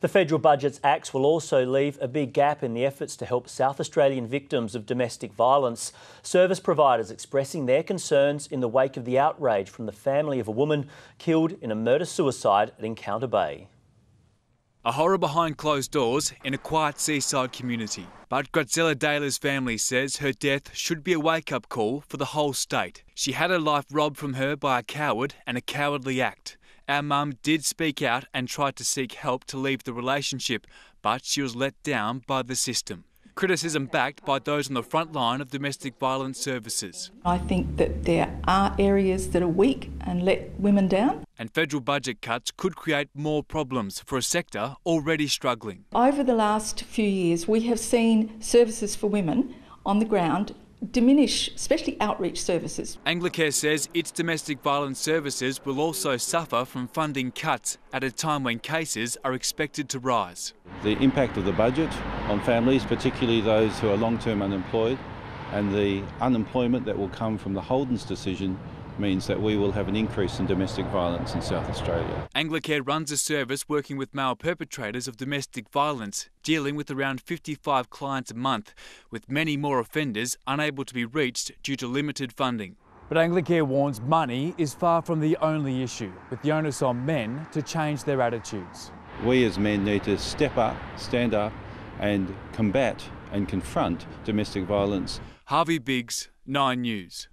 The federal budget's axe will also leave a big gap in the efforts to help South Australian victims of domestic violence. Service providers expressing their concerns in the wake of the outrage from the family of a woman killed in a murder-suicide at Encounter Bay. A horror behind closed doors in a quiet seaside community. But Graziella Daly's family says her death should be a wake-up call for the whole state. She had her life robbed from her by a coward and a cowardly act. Our mum did speak out and tried to seek help to leave the relationship, but she was let down by the system. Criticism backed by those on the front line of domestic violence services. I think that there are areas that are weak and let women down. And federal budget cuts could create more problems for a sector already struggling. Over the last few years, we have seen services for women on the ground diminish, especially outreach services. Anglicare says its domestic violence services will also suffer from funding cuts at a time when cases are expected to rise. The impact of the budget on families, particularly those who are long-term unemployed, and the unemployment that will come from the Holden's decision means that we will have an increase in domestic violence in South Australia. Anglicare runs a service working with male perpetrators of domestic violence, dealing with around 55 clients a month, with many more offenders unable to be reached due to limited funding. But Anglicare warns money is far from the only issue, with the onus on men to change their attitudes. We as men need to step up, stand up and combat and confront domestic violence. Harvey Biggs, 9 News.